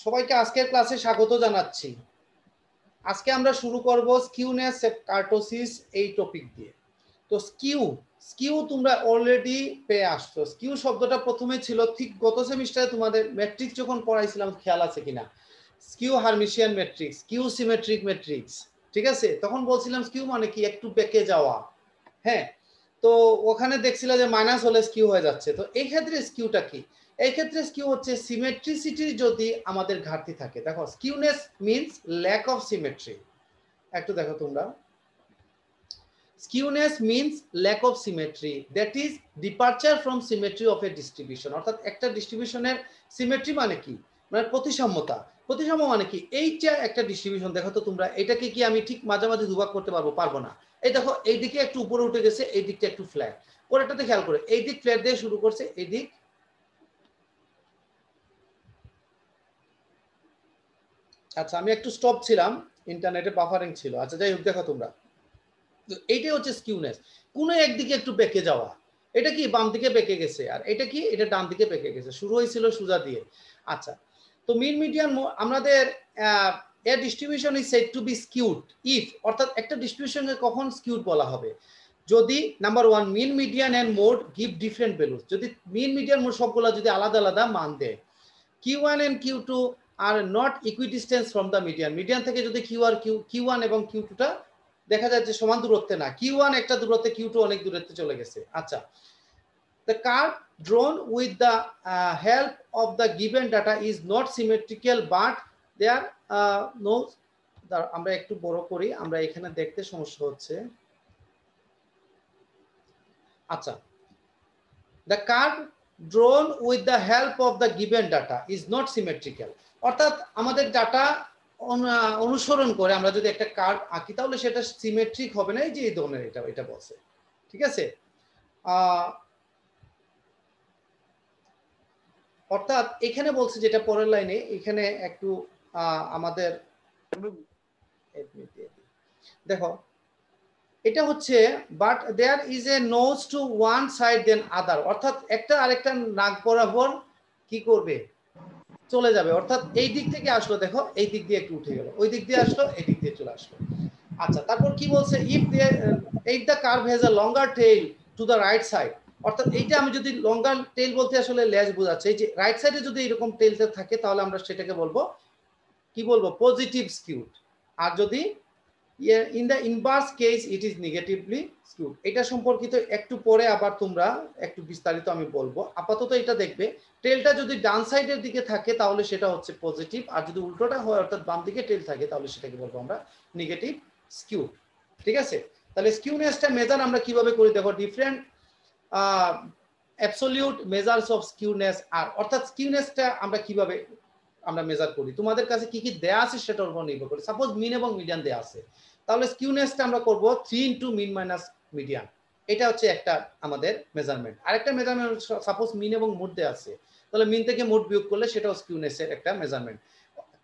সবাইকে আজকের ক্লাসে স্বাগত জানাচ্ছি। আজকে আমরা শুরু করব স্কিউনেস কার্টোসিস এই টপিক দিয়ে। তো স্কিউ তোমরা অলরেডি পেয়ে আসছো। স্কিউ শব্দটা প্রথমে ছিল ঠিক গত সেমিস্টারে তোমাদের ম্যাট্রিক্স যখন পড়াইছিলাম, খেয়াল আছে কিনা? Skew Hermitian matrix, skew symmetric matrix, ঠিক আছে? তখন বলছিলাম স্কিউ মানে কি, একটু বেঁকে যাওয়া। হ্যাঁ, তো ওখানে দেখছিলা যে মাইনাস হলে স্কিউ হয়ে যাচ্ছে। তো এই ক্ষেত্রে স্কিউটা কি? এই ক্ষেত্রে স্কিউ হচ্ছে সিমেট্রিসিটি যদি আমাদের ঘাটতি থাকে। দেখো, skewness means lack of symmetry. একটু দেখো তোমরা, skewness means lack of symmetry, that is departure from symmetry of a distribution. অর্থাৎ একটা ডিস্ট্রিবিউশনের সিমেট্রি মানে কি, মানে প্রতিসাম্যতা। প্রতিসাম্য মানে কি, এইটা একটা ডিস্ট্রিবিউশন। দেখো তো তোমরা, এটাকে কি আমি ঠিক মাঝামাঝি দুভাগ করতে পারবো? পারবো না। এই দেখো, এই দিকে একটু উপরে উঠে গেছে, এই দিকটা একটু ফ্ল্যাট। পরেরটাতে খেয়াল করে, এই দিক ফ্ল্যাট দিয়ে শুরু করছে, এই দিক। আচ্ছা, আমি একটু স্টপ ছিলাম, ইন্টারনেটে বাফারিং ছিল। আচ্ছা, যাই হোক, দেখো তোমরা, এইটাই হচ্ছে স্কিউনেস, কোনো একদিকে একটু বেঁকে যাওয়া। এটা কি বাম দিকে বেঁকে গেছে, আর এটা কি, এটা ডান দিকে বেঁকে গেছে। শুরু হয়েছিল সোজা দিয়ে। আচ্ছা, তো মিন মিডিয়ান আমাদের এর distribution is said to be skewed if, অর্থাৎ একটা ডিস্ট্রিবিউশনকে কখন স্কিউড বলা হবে? যদি number one, mean median and mode give different values. যদি মিন মিডিয়ান মোড সবগুলো যদি আলাদা আলাদা মান দেয়, Q1 and Q2 আর not equidistance from the median. Median থেকে যদি Q1 এবং Q2 টা দেখা যায় যে সমান দূরত্বে না, Q1 একটা দূরত্বে, Q2 অনেক দূরত্বে চলে গেছে। আচ্ছা, the curve drawn with the help of the given data is not symmetrical but there no, আমরা একটু বড় করি, আমরা এখানে দেখতে সমস্যা হচ্ছে। আচ্ছা, the curve drawn with the help of the given data is not symmetrical। অর্থাৎ আমাদের ডাটা অনুসরণ করে আমরা যদি একটা কার্ভ আঁকি, তাহলে সেটা সিমেট্রিক হবে না। এই যে এই ধরনের, এটা বলছে, ঠিক আছে? অর্থাৎ এখানে বলছে, যেটা পরের লাইনে, এখানে একটু আমাদের দেখো, এটা হচ্ছে but there is a nose to one side than other. অর্থাৎ একটা আরেকটা নাক বরাবর কি করবে, চলে যাবে। অর্থাৎ এই দিক থেকে আসলো, দেখো এই দিক দিয়ে একটু উঠে গেল, ওই দিক দিয়ে আসলো, এই দিক দিয়ে চলে আসলো। আচ্ছা, তারপর কি বলছে, if the curve has a longer tail to the right side. অর্থাৎ এইটা আমি যদি লঙ্গার টেইল বলতে আসলে লেজ বোঝাচ্ছে, এই যে রাইট সাইডে যদি এরকম টেইলটা থাকে, তাহলে আমরা সেটাকে বলবো, কি বলবো, পজিটিভ স্কিউড। আর যদি in the inverse case it is negatively skewed. এটা সম্পর্কিত একটু পরে আবার তোমরা একটু বিস্তারিত আমি বলবো। আপাতত এটা দেখবে, টেলটা যদি ডান সাইডের দিকে থাকে তাহলে সেটা হচ্ছে পজিটিভ, আর যদি উল্টোটা হয় অর্থাৎ বাম দিকে টেল থাকে, তাহলে সেটাকে বলবো আমরা নেগেটিভ স্কিউ। ঠিক আছে? তাহলে স্কিউনেসটা মেজার আমরা কিভাবে করি, দেখো, different absolute measures of skewness. আর অর্থাৎ স্কিউনেসটা আমরা কিভাবে আমরা মেজার করি, তোমাদের কাছে কি কি দেয়া আছে সেটার উপর নির্ভর করে। সাপোজ মিন এবং মিডিয়ান দেয়া আছে, তাহলে স্কিউনেসটা আমরা করব 3 ইনটু মিন মাইনাস মিডিয়ান। এটা হচ্ছে একটা আমাদের মেজারমেন্ট। আরেকটা মেজারমেন্ট, সাপোজ মিন এবং মোড দেয়া আছে, তাহলে মিন থেকে মোড বিয়োগ করলে সেটাও স্কিউনেসের একটা মেজারমেন্ট।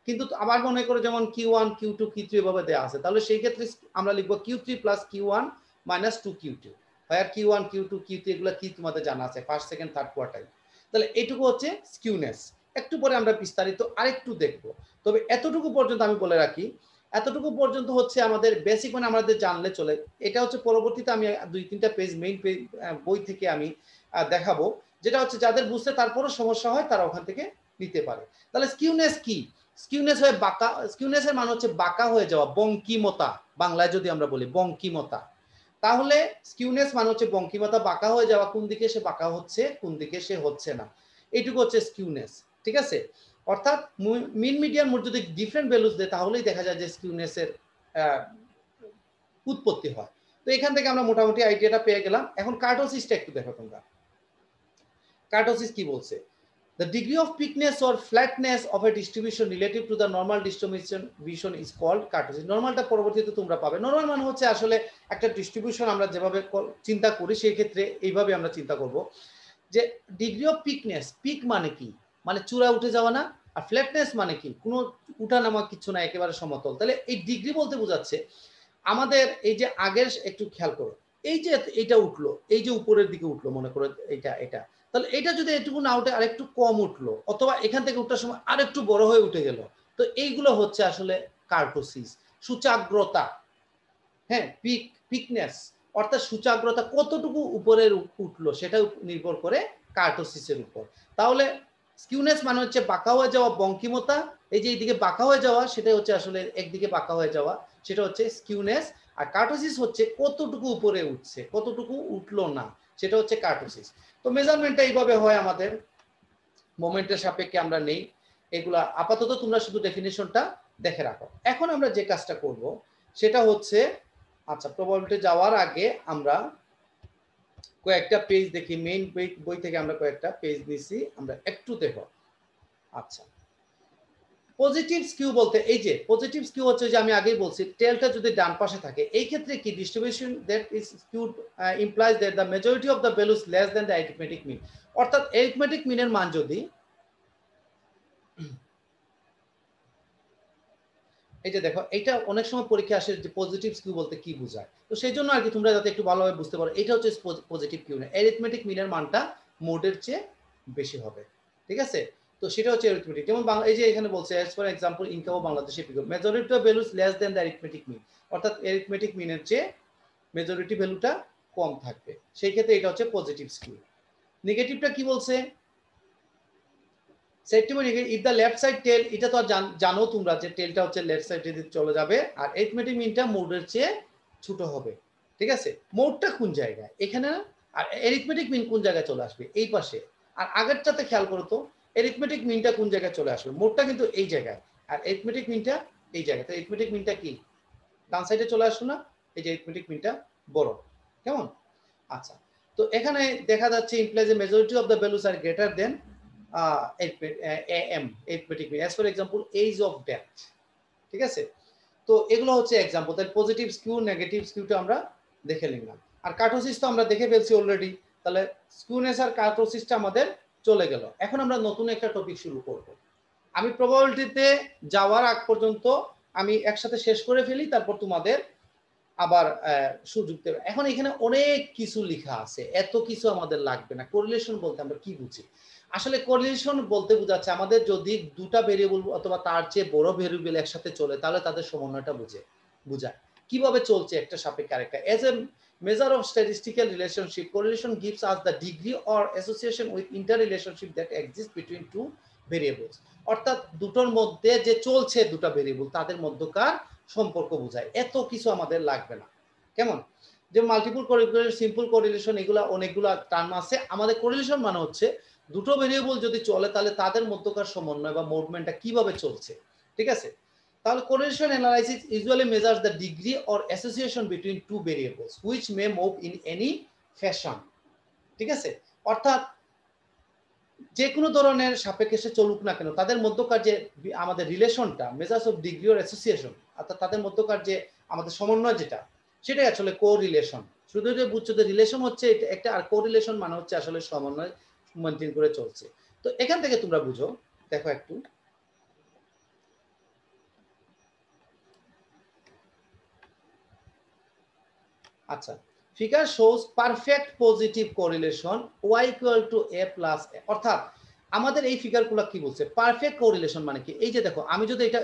কিন্তু আবার মনে করে যেমন Q1 Q2 Q3 এভাবে দেয়া আছে, তাহলে সেই ক্ষেত্রে আমরা লিখব Q3 plus Q1 minus 2Q2। আর Q1 Q2 Q3 এগুলো কি তোমাদের জানা আছে, ফার্স্ট সেকেন্ড থার্ড কোয়ার্টাইল। তাহলে এইটুকু হচ্ছে স্কিউনেস। একটু পরে আমরা বিস্তারিত আরেকটু দেখব। তবে এতটুকু পর্যন্ত আমি বলে রাখি, এতটুকু পর্যন্ত হচ্ছে আমাদের বেসিক, মানে আমাদের জানলে চলে। এটা হচ্ছে পরবর্তীতে আমি 2-3টা পেজ মেইন বই থেকে আমি দেখাবো, যেটা হচ্ছে যাদের বুঝতে তারপরও সমস্যা হয় তারা ওখান থেকে নিতে পারে। তাহলে স্কিউনেস কি? স্কিউনেস হয়ে বাঁকা, স্কিউনেসের মানে হচ্ছে বাঁকা হয়ে যাওয়া, বঙ্কিমতা। বাংলায় যদি আমরা বলি বঙ্কিমতা, তাহলে স্কিউনেস মানে হচ্ছে বঙ্কিমতা, বাঁকা হয়ে যাওয়া, কোন দিকে সে বাঁকা হচ্ছে, কোন দিকে সে হচ্ছে না, এইটুকু হচ্ছে স্কিউনেস। ঠিক আছে? অর্থাৎ মিন মিডিয়ান মোড যদি ডিফারেন্ট ভ্যালুস দেয়, তাহলেই দেখা যায় যে স্কিউনেসের উৎপত্তি হয়। তো এখান থেকে আমরা মোটামুটি আইডিয়াটা পেয়ে গেলাম। এখন কার্টোসিসটা একটু দেখো তোমরা। কার্টোসিস কি বলছে? The degree of thickness or flatness of a distribution relative to the normal distribution is called kurtosis. নরমালটা পরবর্তীতে তোমরা পাবে। নরমাল মানে হচ্ছে আসলে একটা ডিস্ট্রিবিউশন আমরা যেভাবে চিন্তা করি, সেই ক্ষেত্রে এইভাবে আমরা চিন্তা করব যে ডিগ্রি অফ পিকনেস, পিক মানে কি, মানে চূড়া উঠে যাওয়া না। আর ফ্ল্যাটনেস মানে কি, কোনো উঠানামা কিছু না, একেবারে সমতল। তাহলে এই ডিগ্রি বলতে বোঝাচ্ছে আমাদের এই যে আগের, একটু খেয়াল করো, এই যে এটা উঠলো, এই যে উপরের দিকে উঠলো, মনে করো এটা এটা, তাহলে এটা যদি এটুকু না উঠে আরেকটু কম উঠলো, অথবা এখান থেকে উঠার সময় আরেকটু বড় হয়ে উঠে গেল, তো এইগুলো হচ্ছে আসলে কার্টোসিস। সূচাগ্রতা, হ্যাঁ, পিকনেস, অর্থাৎ সূচাগ্রতা কতটুকু উপরে উঠলো সেটা নির্ভর করে কার্টোসিসের উপর। তাহলে স্কিউনেস মানে হচ্ছে বাঁকা হয়ে যাওয়া, বঙ্কিমতা, এই যে এইদিকে বাঁকা হয়ে যাওয়া, সেটা হচ্ছে আসলে একদিকে বাঁকা হয়ে যাওয়া, সেটা হচ্ছে স্কিউনেস। আর কার্টোসিস হচ্ছে কতটুকু উপরে উঠছে, কতটুকু উঠলো না, সেটা হচ্ছে কার্টোসিস। তো মেজারমেন্টটা এইভাবে হয় আমাদের, মোমেন্টের সাপেক্ষে আমরা নেই এগুলা। আপাতত তোমরা শুধু ডেফিনিশনটা দেখে রাখো। এখন আমরা যে কাজটা করব সেটা হচ্ছে, আচ্ছা, প্রবাবিলিটি যাওয়ার আগে আমরা কয়েকটা পেজ দেখি। মেইন বই থেকে আমরা কয়েকটা পেজ নিছি, আমরা একটু দেখো। আচ্ছা, পজিটিভ স্কিউ বলতে, এই যে পজিটিভ স্কিউ হচ্ছে যে আমি আগেই বলছি, টেলটা যদি ডান পাশে থাকে, এই ক্ষেত্রে কি distribution that is skewed implies that the majority of the values less than the arithmetic mean. অর্থাৎ অ্যারিথমেটিক মিনের মান যদি, এই যে দেখো, এটা অনেক সময় পরীক্ষা আসে যে পজিটিভ স্কিউ বলতে কি বোঝায়, তো সেই জন্য আর কি তোমরা যাতে একটু ভালোভাবে বুঝতে পারো, এটা হচ্ছে পজিটিভ কিউ না, অ্যারিথমেটিক মিনের মানটা মোডের চেয়ে বেশি হবে, ঠিক আছে? তো সেটা হচ্ছে অ্যারিথমেটিক। যেমন এই যে এখানে বলছে as for example income of বাংলাদেশে figure majority of values less than the arithmetic mean, অর্থাৎ অ্যারিথমেটিক মিনের চেয়ে মেজরিটি ভ্যালুটা কম থাকবে, সেই ক্ষেত্রে এটা হচ্ছে পজিটিভ স্কিউ। নেগেটিভটা কি বলছে, ইফ দ্য লেফট সাইড টেল, এটা তো আর জানো তোমরা যে টেলটা হচ্ছে লেফট সাইডে চলে যাবে, আর অ্যারিথমেটিক মিনটা মোডের চেয়ে ছোট হবে, ঠিক আছে? মোডটা কোন জায়গায় এখানে, আর অ্যারিথমেটিক মিন কোন জায়গায় চলে আসবে, এই পাশে। আর আগেরটাতে খেয়াল করো তো, অ্যারিথমেটিক মিনটা কোন জায়গায় চলে আসবে, মোডটা কিন্তু এই জায়গায়, আর অ্যারিথমেটিক মিনটা এই জায়গায়। তো অ্যারিথমেটিক মিনটা কি ডান সাইডে চলে আসলো না, এই যে অ্যারিথমেটিক মিনটা বড়, কেমন? আচ্ছা, তো এখানে দেখা যাচ্ছে implies a majority of the values are greater than am arithmetic mean, as for example age of death, ঠিক আছে? তো এগুলো হচ্ছে एग्जांपल। তাই পজিটিভ স্কিউ, নেগেটিভ স্কিউটা আমরা দেখে নিলাম। আর কার্টোসিস তো আমরা দেখে ফেলছি অলরেডি, তাহলে স্কিউনেস আর কার্টোসিসটা আমাদের চলে গেল। এখন আমরা নতুন একটা টপিক শুরু করব। আমি প্রবাবিলিটিতে যাওয়ার আগ পর্যন্ত আমি একসাথে শেষ করে ফেলি, তারপর তোমাদের আবার সুযোগ দেবে। এখন এখানে অনেক কিছু লেখা আছে, এত কিছু আমাদের লাগবে না। কোরিলেশন বলতে আমরা কি বুঝি? আসলে কোরিলেশন বলতে বোঝাচ্ছে আমাদের যদি দুটা ভেরিয়েবল অথবা তার চেয়ে বড় ভেরিয়েবল একসাথে চলে, তাহলে তাদের সমন্বয়টা বোঝায় কিভাবে চলছে একটা সাপেক্ষে আরেকটা। As a measure of statistical relationship, correlation gives us the degree or association with interrelationship that exists between two variables. অর্থাৎ দুটোর মধ্যে যে চলছে দুটা ভেরিয়েবল, তাদের মধ্যকার সম্পর্ক বোঝায়। এত কিছু আমাদের লাগবে না, কেমন? যে মাল্টিপল কোরিলেশন, সিম্পল কোরিলেশন, এগুলা অনেকগুলা টার্ম আছে। আমাদের কোরিলেশন মানে হচ্ছে দুটো ভেরিয়েবল যদি চলে, তাহলে তাদের মধ্যকার সমন্বয় বা মুভমেন্টটা কিভাবে চলছে, ঠিক আছে? তাহলে correlation analysis usually measures the degree or association between two variables which may move in any fashion, ঠিক আছে? অর্থাৎ যে কোনো ধরনের সাপেক্ষে চলুক না কেন, তাদের মধ্যকার যে আমাদের রিলেশনটা, measures of degree or association, অর্থাৎ তাদের মধ্যকার যে আমাদের সমন্বয় যেটা, সেটাই আসলে কোরিলেশন। শুধু যে বুঝছো যে রিলেশন হচ্ছে একটা, আর কোরিলেশন মানে হচ্ছে আসলে সমন্বয় মেনটেন করে চলছে। তো এখান থেকে তোমরা বুঝো, দেখো একটু। আচ্ছা, figure shows perfect positive correlation y equal to a plus a, অর্থাৎ আমাদের এই ফিগারগুলো কি বলছে, পারফেক্ট কোরিলেশন মানে কি? এই যে দেখো, আমি যদি এটা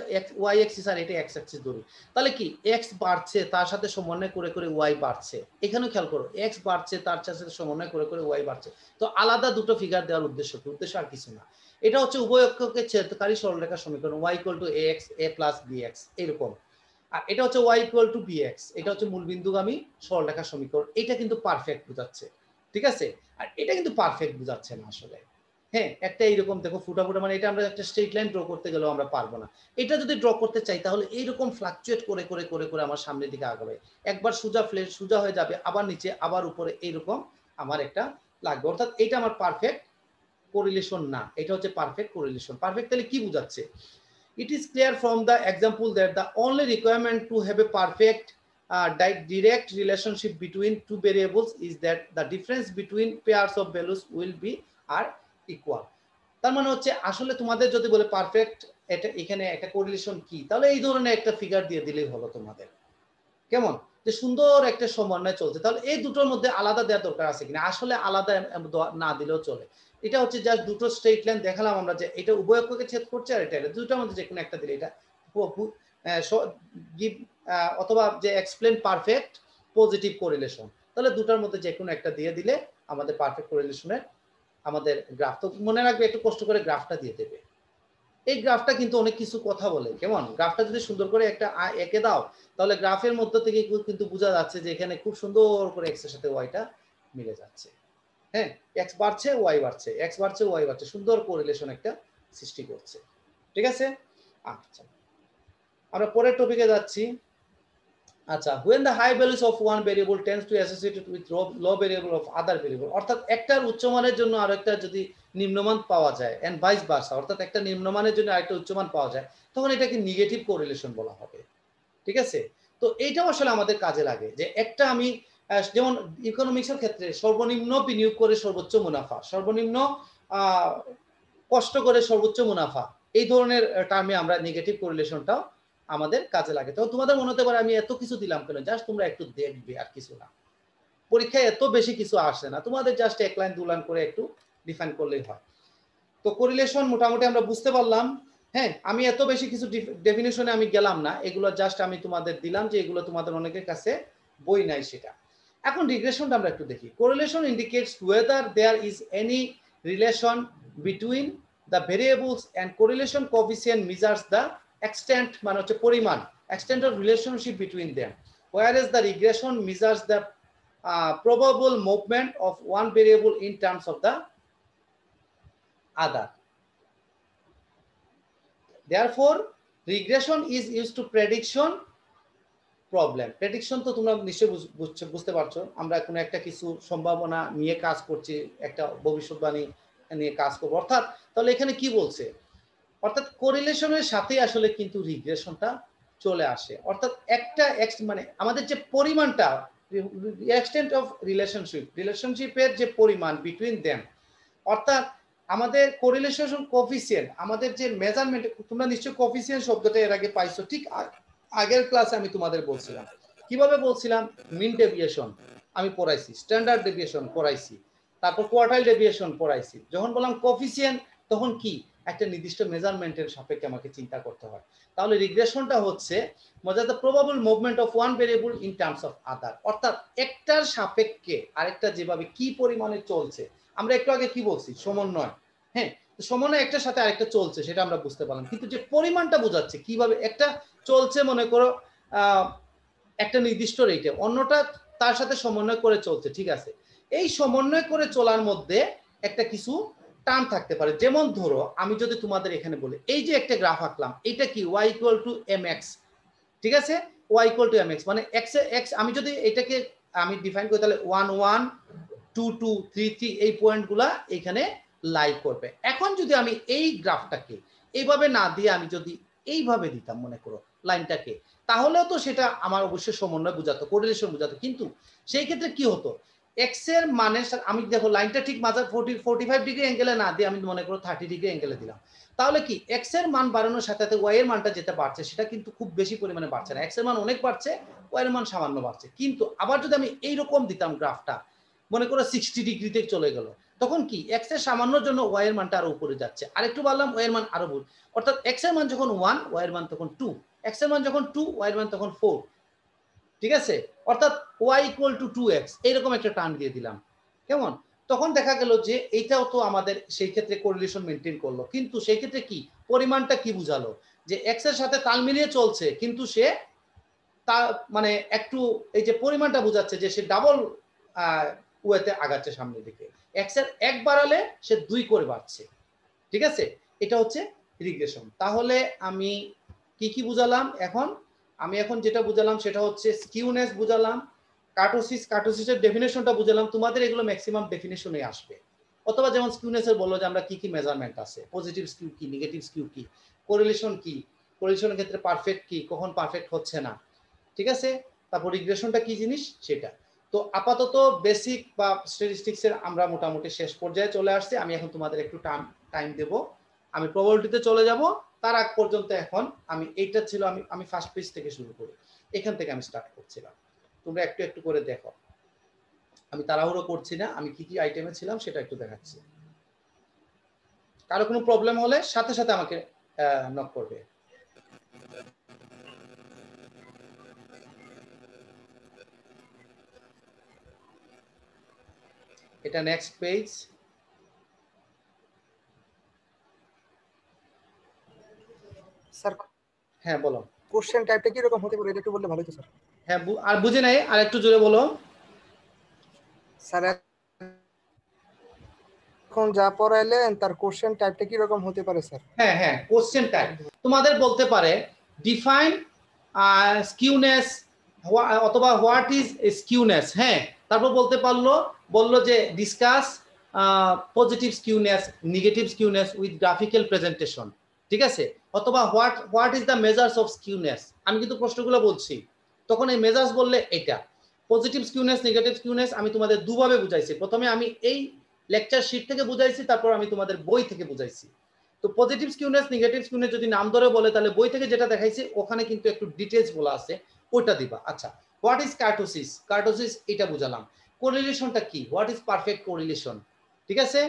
y অ্যাক্সিস আর এটা x অ্যাক্সিস ধরি, তাহলে কি x বাড়ছে তার সাথে সমন্বয় করে করে y বাড়ছে। এখানেও খেয়াল করো, x বাড়ছে তার সাথে সমন্বয় করে করে y বাড়ছে। তো আলাদা দুটো ফিগার দেওয়ার উদ্দেশ্য কি? উদ্দেশ্য আর কিছু না, এটা হচ্ছে উভয় অক্ষকে ছেদকারী সরলরেখার সমীকরণ y equal to ax a plus bx, এরকম। আর এটা হচ্ছে y ইকুয়াল টু bx, এটা হচ্ছে মূলবিন্দুগামী সরলরেখার সমীকরণ। এটা কিন্তু পারফেক্ট বোঝাচ্ছে, ঠিক আছে? আর এটা কিন্তু পারফেক্ট বোঝাচ্ছে না আসলে। হ্যাঁ, একটা এইরকম দেখো ফুটা ফুটা, মানে এটা আমরা একটা স্ট্রেট লাইন ড্র করতে গেলেও আমরা পারবো না। এটা যদি ড্র করতে চাই, তাহলে এইরকম ফ্লাকচুয়েট করে করে করে করে আমার সামনের দিকে আগাবে। একবার সোজা ফ্লেট সোজা হয়ে যাবে, আবার নিচে, আবার উপরে, এইরকম আমার একটা লাগবে। অর্থাৎ এটা আমার পারফেক্ট কোরিলেশন না, এটা হচ্ছে পারফেক্ট কোরিলেশন। পারফেক্ট তাহলে কি বোঝাচ্ছে? It is clear from the example that the only requirement to have a perfect direct relationship between two variables is that the difference between pairs of values will be are equal. তার মানে হচ্ছে আসলে তোমাদের যদি বলে perfect এটা এখানে একটা কোরিলেশন কি, তাহলে এই ধরনের একটা ফিগার দিয়ে দিলেই হলো তোমাদের, কেমন? যে সুন্দর একটা সমন্বয় চলছে, তাহলে এই দুটোর মধ্যে আলাদা দেওয়ার দরকার আছে কিনা? আসলে আলাদা না দিলেও চলে। এটা হচ্ছে জাস্ট দুটো স্ট্রেইট লাইন দেখালাম আমরা যে এটা উভয় অক্ষকে ছেদ করছে আর এটা দুটোর মধ্যে যে কোনো একটা দিলে এটা গিভ অথবা যে এক্সপ্লেন পারফেক্ট পজিটিভ কোরিলেশন, তাহলে দুটার মধ্যে যে কোনো একটা দিয়ে দিলে আমাদের পারফেক্ট কোরিলেশনের আমাদের গ্রাফ। তো মনে রাখবে একটু কষ্ট করে গ্রাফটা দিয়ে দেবে। এই গ্রাফটা কিন্তু অনেক কিছু কথা বলে, কেমন? গ্রাফটা যদি সুন্দর করে একটা এঁকে দাও তাহলে গ্রাফের মধ্য থেকে কিন্তু বোঝা যাচ্ছে যে এখানে খুব সুন্দর করে এক্স এর সাথে ওয়াইটা মিলে যাচ্ছে। হ্যাঁ, এক্স বাড়ছে ওয়াই বাড়ছে, এক্স বাড়ছে ওয়াই বাড়ছে, সুন্দর কোরিলেশন একটা সৃষ্টি করছে। ঠিক আছে, আচ্ছা আমরা পরের টপিকে যাচ্ছি। আচ্ছা, when the high values of one variable tends to associated with low variable of other variable, অর্থাৎ একটার উচ্চমানের জন্য আরেকটা যদি নিম্নমান পাওয়া যায় and vice versa, অর্থাৎ একটা নিম্নমানের জন্য আরেকটা উচ্চমান পাওয়া যায়, তখন এটাকে নেগেটিভ কোরিলেশন বলা হবে। ঠিক আছে, তো এইটাও আসলে আমাদের কাজে লাগে যে একটা আমি যেমন ইকোনমিক্সের ক্ষেত্রে সর্বনিম্ন বিনিয়োগ করে সর্বোচ্চ মুনাফা, সর্বনিম্ন কষ্ট করে সর্বোচ্চ মুনাফা, এই ধরনের টার্মে আমরা নেগেটিভ কোরিলেশনটাও আমাদের কাজে লাগে। তো তোমাদের মনে হতে পারে আমি এত কিছু দিলাম কেন, জাস্ট তোমরা একটু দেখবে আর কিছু না, পরীক্ষায় এত বেশি কিছু আসে না, তোমাদের জাস্ট এক লাইন দু লাইন করে একটু ডিফাইন করলেই হয়। তো কোরিলেশন মোটামুটি আমরা বুঝতে পারলাম। হ্যাঁ, আমি এত বেশি কিছু ডেফিনিশনে আমি গেলাম না, এগুলো জাস্ট আমি তোমাদের দিলাম যে এগুলো তোমাদের অনেকের কাছে বই নাই সেটা। এখন রিগ্রেশনটা আমরা একটু দেখি। Correlation indicates whether there is any relation between the variables and correlation coefficient measures the extent, মানে হচ্ছে পরিমাণ, extent of relationship between them, whereas the regression measures the probable movement of one variable in terms of the other. Therefore, regression is used to prediction problem. Prediction তো তোমরা নিশ্চয়ই বুঝতে পারছো, আমরা কোনো একটা কিছু সম্ভাবনা নিয়ে কাজ করছি, একটা ভবিষ্যৎবাণী নিয়ে কাজ করবো, অর্থাৎ তাহলে এখানে কি বলছে, অর্থাৎ কোরিলেশনের সাথে আসলে কিন্তু রিগ্রেশনটা চলে আসে, অর্থাৎ একটা মানে আমাদের যে পরিমাণটা, এক্সটেন্ট অফ রিলেশনশিপের যে পরিমাণ বিটুইন দেম, অর্থাৎ আমাদের কোরিলেশন কোফিসিয়েন্ট, আমাদের যে মেজারমেন্ট, তোমরা নিশ্চয়ই কোফিসিয়েন্ট শব্দটা এর আগে পাইছো, ঠিক আগের ক্লাসে আমি তোমাদের বলছিলাম, কিভাবে বলছিলাম, মিন ডেভিয়েশন আমি পড়াইছি, স্ট্যান্ডার্ড ডেভিয়েশন পড়াইছি, তারপর কোয়ার্টাইল ডেভিয়েশন পড়াইছি। যখন বললাম কোফিসিয়েন্ট তখন কি একটা নির্দিষ্ট মেজারমেন্টের সাপেক্ষে আমাকে চিন্তা করতে হয়। তাহলে রিগ্রেশনটা হচ্ছে the probable movement of one variable in terms of other, অর্থাৎ একটার সাপেক্ষে আরেকটা যেভাবে কি পরিমাণে চলছে, আমরা একটু আগে কি বলছি, সমন্বয়। হ্যাঁ, সমন্বয় একটার সাথে আরেকটা চলছে সেটা আমরা বুঝতে পারলাম, কিন্তু যে পরিমাণটা বোঝাচ্ছে কিভাবে একটা চলছে, মনে করো একটা নির্দিষ্ট রেটে, অন্যটা তার সাথে সমন্বয় করে চলছে, ঠিক আছে, এই সমন্বয় করে চলার মধ্যে একটা কিছু টার্ম থাকতে পারে। যেমন ধরো আমি যদি তোমাদের এখানে বলি, এই যে একটা গ্রাফ আঁকলাম, এটা কি y ইকুয়াল টু mx, ঠিক আছে, y ইকুয়াল টু mx মানে x আমি যদি এটাকে আমি ডিফাইন করি তাহলে 1 1 2 2 3 3 এই পয়েন্টগুলা এখানে লাই করবে। এখন যদি আমি এই গ্রাফটাকে এইভাবে না দিয়ে আমি যদি এইভাবে দিতাম মনে করো লাইনটাকে, তাহলেও তো সেটা আমার অবশ্যই সমন্বয় বোঝাতো, কোরিলেশন বোঝাতো, কিন্তু সেই ক্ষেত্রে কি হতো, এক্স এর মানের আমি দেখো লাইনটা ঠিক মাঝে 45 ডিগ্রি অ্যাঙ্গেলে না দিয়ে আমি মনে করো 30 ডিগ্রি অ্যাঙ্গেলে দিলাম, তাহলে কি এক্স এর মান বাড়ানোর সাথে সাথে ওয়াই এর মানটা যেটা বাড়ছে সেটা কিন্তু খুব বেশি পরিমাণে বাড়ছে না, এক্স এর মান অনেক বাড়ছে, ওয়াই এর মান সামান্য বাড়ছে। কিন্তু আবার যদি আমি এইরকম দিতাম গ্রাফটা, মনে করো 60 ডিগ্রিতে চলে গেল, তখন কি এক্স এর সামান্যর জন্য ওয়াই এর মানটা আরো উপরে যাচ্ছে, আরেকটু বাড়লাম ওয়াই এর মান আরো, অর্থাৎ এক্স এর মান যখন 1 ওয়াই এর মান তখন 2, এক্স এর মান যখন 2 ওয়াই এর মান তখন 4, ঠিক আছে, অর্থাৎ y ইকুয়াল টু 2x এইরকম একটা টার্ম দিয়ে দিলাম, কেমন? তখন দেখা গেল যে এইটাও তো আমাদের সেই ক্ষেত্রে কোরিলেশন মেনটেন করলো, কিন্তু সেই ক্ষেত্রে কি পরিমাণটা কি বুঝালো, যে x এর সাথে তাল মিলিয়ে চলছে, কিন্তু সে তা মানে একটু এই যে পরিমাণটা বোঝাচ্ছে যে সে ডাবল ওয়েতে আগাচ্ছে সামনের দিকে, x এর 1 বাড়ালে সে 2 করে বাড়ছে, ঠিক আছে, এটা হচ্ছে রিগ্রেশন। তাহলে আমি কি কি বুঝালাম, আমি এখন যেটা বুঝালাম সেটা হচ্ছে স্কিউনেস বুঝালাম, কার্টোসিসের ডেফিনেশনটা বুঝালাম, তোমাদের এগুলো ম্যাক্সিমাম ডেফিনেশনে আসবে, অথবা যেমন স্কিউনেসের বললো যে আমরা কি কি মেজারমেন্ট আছে, পজিটিভ স্কিউ কি, নেগেটিভ স্কিউ কি, কোরিলেশন কি, কোরিলেশনের ক্ষেত্রে পারফেক্ট কি, কখন পারফেক্ট হচ্ছে না, ঠিক আছে, তারপর রিগ্রেশনটা কি জিনিস সেটা। তো আপাতত বেসিক বা স্ট্যাটিস্টিক্সের আমরা মোটামুটি শেষ পর্যায়ে চলে আসছি, আমি এখন তোমাদের একটু টাইম দেব, আমি প্রবাবিলিটিতে চলে যাব, তার আগ পর্যন্ত এখন আমি এইটা ছিল আমি ফার্স্ট পেজ থেকে শুরু করি, এখান থেকে আমি স্টার্ট করছিলাম। তোমরা একটু একটু করে দেখো। আমি তাড়াহুড়ো করছি না, আমি কি কি আইটেমে ছিলাম সেটা একটু দেখাচ্ছি। কারো কোনো প্রবলেম হলে সাথে সাথে আমাকে নক করবে। এটা নেক্সট পেজ। স্যার হ্যাঁ বলো। কোশ্চেন টাইপটা কি রকম হতে পারে এটা একটু বললে ভালো হতো স্যার। হ্যাঁ আর বুঝে নাই, আর একটু জোরে বলো। স্যার এখন যা পড়াইলেন তার কোশ্চেন টাইপটা কি রকম হতে পারে স্যার? হ্যাঁ হ্যাঁ, কোশ্চেন টাইপ তোমাদের বলতে পারে ডিফাইন স্কিউনেস অথবা হোয়াট ইজ স্কিউনেস। হ্যাঁ, তারপর বললো যে discuss positive skewness, negative skewness with graphical presentation, ঠিক আছে। অথবা what is the measures of skewness. আমি কিন্তু প্রশ্নগুলো বলছি, তখন এই মেজার্স বললে এটা পজিটিভ স্কিউনেস, নেগেটিভ স্কিউনেস আমি তোমাদের দুভাবে বুঝাইছি। প্রথমে আমি এই লেকচার শিট থেকে বুঝাইছি, তারপর আমি তোমাদের বই থেকে বুঝাইছি। তো পজিটিভ স্কিউনেস, নেগেটিভ স্কিউনেস যদি নাম ধরে বলে তাহলে বই থেকে যেটা দেখাইছি ওখানে কিন্তু একটু ডিটেইলস বলা আছে, ওটা দিবা। আচ্ছা, হোয়াট ইজ কার্টোসিস? কার্টোসিস এটা বুঝালাম। কোরিলেশনটা কি? হোয়াট ইজ পারফেক্ট কোরিলেশন, ঠিক আছে,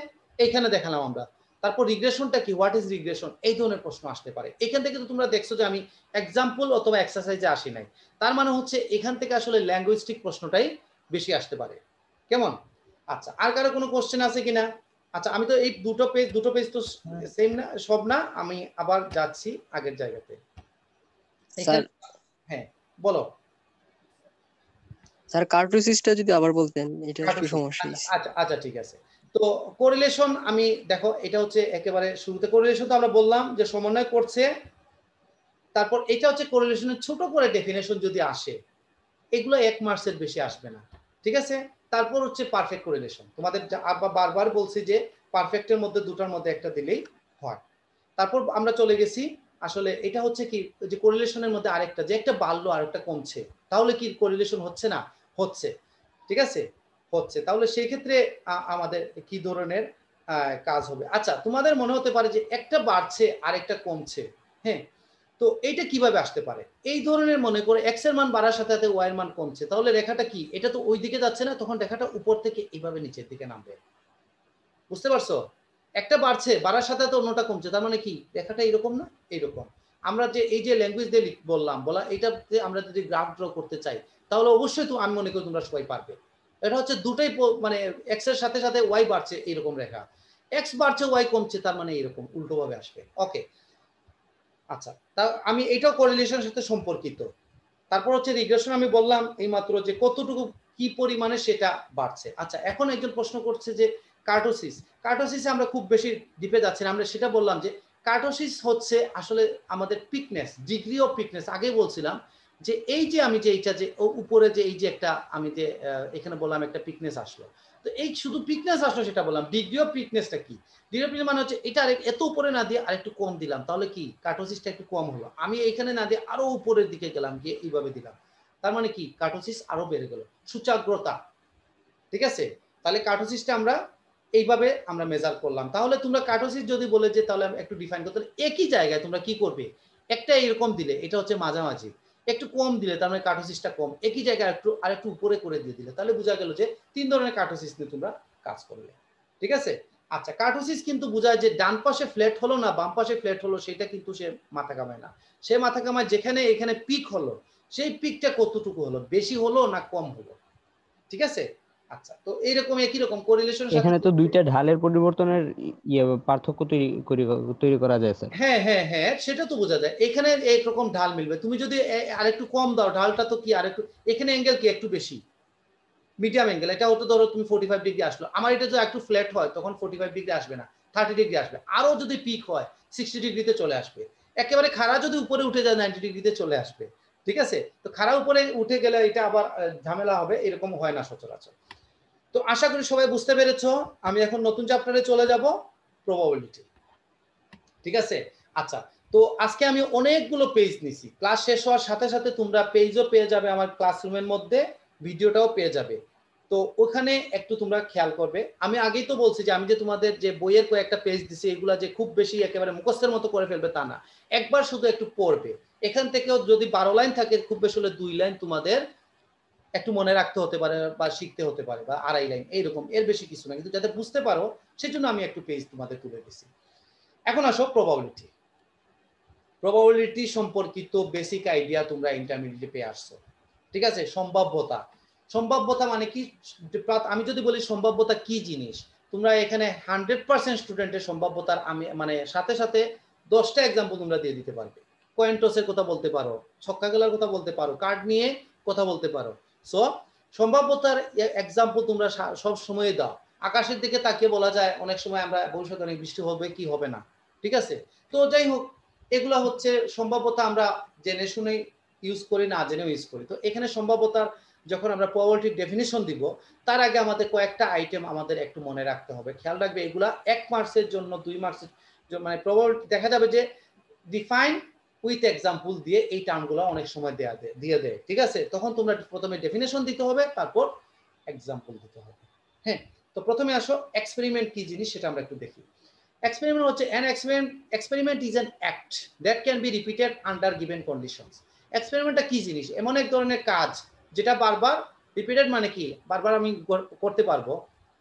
এইখানে দেখালাম আমরা। তারপর রিগ্রেশনটা কি? What is regression? এই ধরনের প্রশ্ন আসতে পারে। এখান থেকে তো তোমরা দেখছো যে আমি এক্সাম্পল অথবা এক্সারসাইজে আসি নাই, তার মানে হচ্ছে এখান থেকে আসলে ল্যাঙ্গুয়েস্টিক প্রশ্নটাই বেশি আসতে পারে। কেমন? আচ্ছা, আর কারো কোনো কোশ্চেন আছে কিনা? আচ্ছা, আমি তো এই দুটো পেজ তো সেম না, সব না, আমি আবার যাচ্ছি আগের জায়গাতে। স্যার হ্যাঁ বলো। স্যার কার্টোসিসটা যদি আবার বলতেন, এটা একটু সমস্যা। আচ্ছা আচ্ছা ঠিক আছে। তো কোরিলেশন আমি দেখো, এটা হচ্ছে একেবারে শুরুতে কোরিলেশন তো আমরা বললাম যে সমন্বয় করছে। তারপর এটা হচ্ছে কোরিলেশনের ছোট করে ডেফিনেশন যদি আসে, এগুলো 1 মার্কসের বেশি আসবে না, ঠিক আছে। তারপর হচ্ছে পারফেক্ট কোরিলেশন, তোমাদের বারবার বলছি যে পারফেক্টের মধ্যে দুটার মধ্যে একটা দিলেই হয়। তারপর আমরা চলে গেছি আসলে এটা হচ্ছে কি যে কোরিলেশনের মধ্যে আরেকটা, যে একটা বাড়লো আরেকটা কমছে, তাহলে কি কোরিলেশন হচ্ছে না? হচ্ছে, ঠিক আছে, হচ্ছে। তাহলে সেই ক্ষেত্রে আমাদের কি ধরনের কাজ হবে? আচ্ছা, তোমাদের মনে হতে পারে যে একটা বাড়ছে আরেকটা কমছে, হ্যাঁ, তো এইটা কিভাবে আসতে পারে? এই ধরনের মনে করে এক্স এর মান বাড়ার সাথে সাথে ওয়াই এর মান কমছে, তাহলে রেখাটা কি? এটা তো ওই দিকে যাচ্ছে না, তখন রেখাটা উপর থেকে এইভাবে নিচের দিকে নামবে। বুঝতে পারছো? একটা বাড়ছে, বাড়ার সাথে তো অন্যটা কমছে, তার মানে কি রেখাটা এরকম না এইরকম। আমরা যে এই যে ল্যাঙ্গুয়েজ দিয়ে বলা এইটাতে আমরা যদি গ্রাফ ড্র করতে চাই, তাহলে অবশ্যই তো আমি মনে করি তোমরা সবাই পারবে। এটা হচ্ছে দুটোই মানে এক্স এর সাথে সাথে ওয়াই বাড়ছে এরকম রেখা, এক্স বাড়ছে ওয়াই কমছে, তার মানে এরকম উল্টোভাবে আসবে। ওকে, আচ্ছা, তা আমি এটাও কোরিলেশনের সাথে সম্পর্কিত। তারপর হচ্ছে রিগ্রেশন আমি বললাম এইমাত্র যে কতটুকু কি পরিমাণে সেটা বাড়ছে। আচ্ছা, এখন একজন প্রশ্ন করছে যে কার্টোসিসে আমরা খুব বেশি ডিপে যাচ্ছি না, আমরা সেটা বললাম যে কার্টোসিস হচ্ছে আসলে আমাদের পিকনেস, ডিগ্রি অফ পিকনেস। আগে বলছিলাম যে এই যে আমি যে এইটা যে উপরে যে এই যে একটা আমি যে এখানে বললাম একটা পিকনেস আসলো, তো এই শুধু পিকনেস আসলো সেটা বললাম। ডিগ্রি অফ পিকনেসটা কি? ডিগ্রি অফ পিকনেস মানে হচ্ছে এটা এত উপরে না দিয়ে আরেকটু কম দিলাম, তাহলে কি কার্টোসিসটা একটু কম হলো। আমি এইখানে না দিয়ে আরো উপরের দিকে গেলাম, গিয়ে এইভাবে দিলাম, তার মানে কি কার্টোসিস আরো বেড়ে গেল। সূচাগ্রতা, ঠিক আছে। তাহলে কার্টোসিসটা আমরা এইভাবে আমরা মেজার করলাম। তাহলে তোমরা কার্টোসিস যদি বলে যে তাহলে একটু ডিফাইন করতে, একই জায়গায় তোমরা কি করবে, একটা এরকম দিলে এটা হচ্ছে মাঝামাঝি, একটু কম দিলে তার মানে কার্টোসিসটা কম, একই জায়গায় আরেকটু উপরে করে দিয়ে দিলে, তাহলে বোঝা গেল যে 3 ধরনের কার্টোসিস নিয়ে তোমরা কাজ করলে, ঠিক আছে। আচ্ছা, কার্টোসিস কিন্তু বোঝায় যে ডান পাশে ফ্ল্যাট হলো না বাম পাশে ফ্ল্যাট হলো সেটা কিন্তু সে মাথা কামায় না। সে মাথা কামায় যেখানে এখানে পিক হলো, সেই পিকটা কতটুকু হলো, বেশি হলো না কম হলো, ঠিক আছে। আচ্ছা, তো এইরকম একই রকম কোরিলেশন এখানে তো দুইটা ঢালের পরিবর্তনের পার্থক্য তৈরি করা যায় স্যার। হ্যাঁ হ্যাঁ হ্যাঁ, সেটা তো বোঝা যায়। এখানে একরকম ঢাল মিলবে, তুমি যদি আরেকটু কম দাও ঢালটা তো কি আরেকটু, এখানে অ্যাঙ্গেল কি একটু বেশি, মিডিয়াম অ্যাঙ্গেল, এটা হতো ধরো তুমি 45 ডিগ্রি আসলো, আমার এটা যদি একটু ফ্ল্যাট হয় তখন 45 ডিগ্রি আসবে না, 30 ডিগ্রি আসবে। আরো যদি পিক হয় 60 ডিগ্রিতে চলে আসবে। একেবারে খাড়া যদি উপরে উঠে যায় 90 ডিগ্রিতে চলে আসবে, ঠিক আছে। তো খাড়া উপরে উঠে গেলে এটা আবার ঝামেলা হবে, এরকম হয় না সচরাচর। তো আশা করি সবাই বুঝতে পেরেছো। আমি এখন নতুন চ্যাপ্টারে চলে যাব, প্রবাবিলিটি, ঠিক আছে। আচ্ছা, তো আজকে আমি অনেকগুলো পেজ নিছি, ক্লাস শেষ হওয়ার সাথে সাথে তোমরা পেজও পেয়ে যাবে আমার ক্লাসরুমের মধ্যে, ভিডিওটাও পেয়ে যাবে। তো ওখানে একটু তোমরা খেয়াল করবে। আমি আগেই তো বলছি যে আমি যে তোমাদের যে বইয়ের কয়েকটা পেজ দিছি এগুলা যে খুব বেশি একেবারে মুখস্থের মতো করে ফেলবে তা না, একবার শুধু একটু পড়বে। এখান থেকেও যদি 12 লাইন থাকে খুব বেশি হলে 2 লাইন তোমাদের একটু মনে রাখতে হতে পারে বা শিখতে হতে পারে, বা আড়াই লাইন এইরকম, এর বেশি কিছু না, কিন্তু যাতে বুঝতে পারো সেজন্য আমি একটু পেজ তোমাদের তুলে দিছি। এখন আসো প্রবাবিলিটি। প্রবাবিলিটি সম্পর্কিত বেসিক আইডিয়া তোমরা ইন্টারমিডিয়েটে পেয়ে আসছো, ঠিক আছে। সম্ভাব্যতা, সম্ভাব্যতা মানে কি, আমি যদি বলি সম্ভাব্যতা কি জিনিস, তোমরা এখানে 100% স্টুডেন্টের সম্ভাব্যতার আমি মানে সাথে সাথে 10টা এক্সাম্পল তোমরা দিয়ে দিতে পারবে। কয়েন টসের কথা বলতে পারো, ছক্কা খেলার কথা বলতে পারো, কার্ড নিয়ে কথা বলতে পারো। সো সম্ভাব্যতার এক্সাম্পল তোমরা সব সময় দাও। আকাশের দিকে তাকিয়ে বলা যায় অনেক সময় আমরা ভবিষ্যতে অনেক বৃষ্টি হবে কি হবে না, ঠিক আছে। তো যাই হোক, এগুলা হচ্ছে সম্ভাব্যতা, আমরা জেনে শুনে ইউজ করি, না জেনেও ইউজ করি। তো এখানে সম্ভাব্যতার যখন আমরা প্রবাবিলিটির ডেফিনিশন দিব, তার আগে আমাদের কয়েকটা আইটেম আমাদের একটু মনে রাখতে হবে। খেয়াল রাখবে এগুলা 1 মার্কসের জন্য 2 মার্কসের মানে প্রবাবিলিটি দেখা যাবে যে ডিফাইন উইথ এক্সাম্পল দিয়ে এই টার্মগুলো অনেক সময় দিয়ে দেয়, ঠিক আছে। তখন তোমরা প্রথমে ডেফিনিশন দিতে হবে, তারপর এক্সাম্পল দিতে হবে। হ্যাঁ, তো প্রথমে আসো এক্সপেরিমেন্ট কি জিনিস সেটা আমরা একটু দেখি। Experiment হচ্ছে experiment is an act that can be repeated under given conditions. এক্সপেরিমেন্টটা কি জিনিস, এমন এক ধরনের কাজ যেটা বারবার রিপিটেড, মানে কি বারবার আমি করতে পারবো,